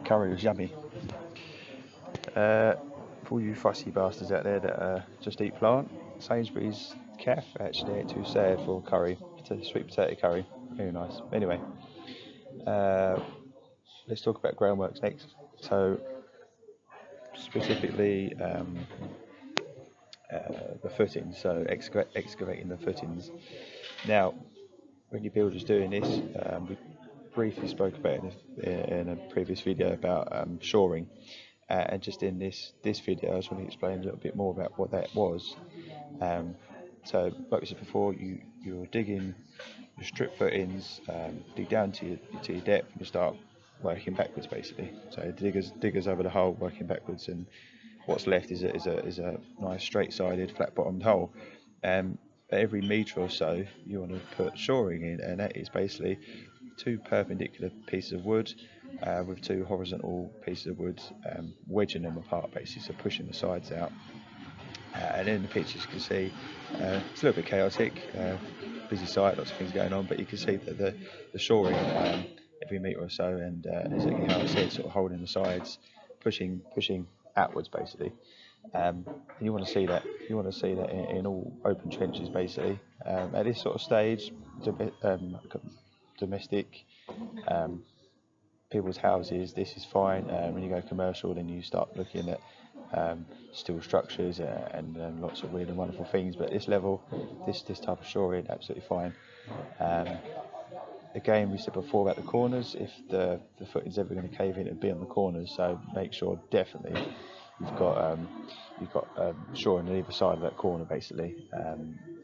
Curry was yummy. For all you fussy bastards out there that just eat plant, Sainsbury's calf actually ain't too sad for curry. It's a sweet potato curry, very nice. Anyway, uh, let's talk about groundworks next. So specifically the footings, so excavating the footings. Now, when your builder's doing this, we briefly spoke about it in a previous video about shoring. And just in this video, I just want to explain a little bit more about what that was. So, like we said before, you're digging your strip footings, dig down to your depth, and you start working backwards basically. So diggers over the hole, working backwards, and what's left is a nice straight-sided, flat-bottomed hole. At every metre or so, you want to put shoring in, and that is basically two perpendicular pieces of wood with two horizontal pieces of wood, wedging them apart basically, so pushing the sides out. And in the pictures you can see it's a little bit chaotic, busy site, lots of things going on, but you can see that the shoring every metre or so, and exactly how I said, sort of holding the sides, pushing outwards basically. You want to see that. You want to see that in all open trenches basically. At this sort of stage, domestic people's houses, this is fine. When you go commercial, then you start looking at steel structures and lots of weird and wonderful things. But at this level, this type of shoring, absolutely fine. Again, we said before about the corners. If the footing's ever going to cave in, it'll be on the corners. So make sure definitely you've got shoring on either side of that corner basically.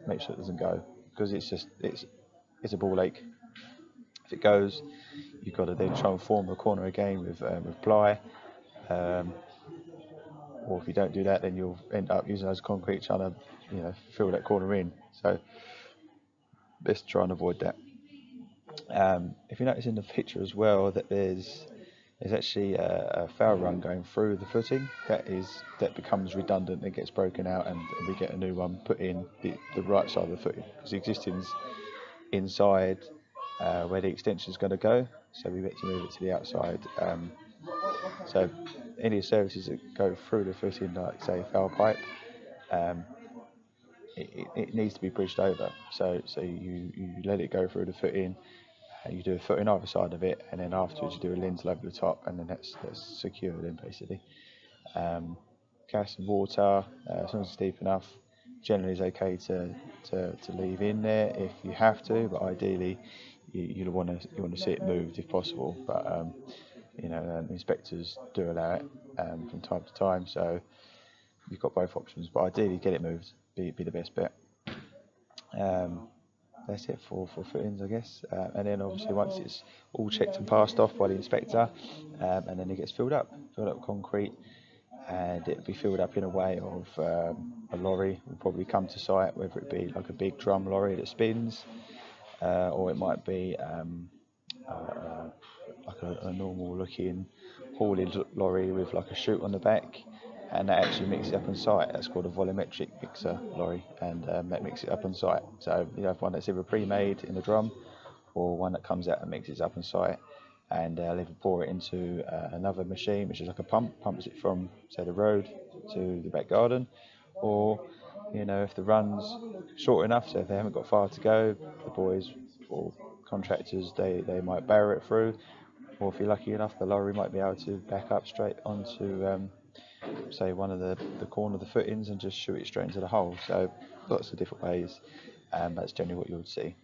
Make sure it doesn't go, because it's a ball ache. If it goes, you've got to then try and form the corner again with ply, or if you don't do that, then you'll end up using those concrete trying to fill that corner in. So let's try and avoid that. If you notice in the picture as well that there's actually a foul run going through the footing, that becomes redundant. It gets broken out, and we get a new one put in the right side of the footing, because the existing's inside where the extension is going to go, so we get to move it to the outside. So any services that go through the footing, like say foul pipe, it needs to be bridged over. So you let it go through the footing, you do a footing either side of it, and then afterwards you do a lintel over the top, and then that's secure then basically. Gas and water, as long as it's deep enough, generally is okay to leave in there if you have to, but ideally you want to see it moved if possible. But inspectors do allow it from time to time, so you've got both options. But ideally, get it moved, be the best bet. That's it for footings, I guess. And then obviously once it's all checked and passed off by the inspector, and then it gets filled up with concrete, and it'll be filled up in a way of a lorry will probably come to site, whether it be like a big drum lorry that spins, or it might be like a normal looking haulage lorry with like a chute on the back, and that actually mixes it up on site. That's called a volumetric mixer lorry, and that mixes it up on site. So you have one that's either pre-made in the drum, or one that comes out and mixes it up on site, and they'll either pour it into another machine, which is like a pumps it from say the road to the back garden, or if the run's short enough, so if they haven't got far to go, the boys or contractors they might barrow it through, or if you're lucky enough, the lorry might be able to back up straight onto say one of the corner of the footings and just shoot it straight into the hole. So lots of different ways, and that's generally what you would see.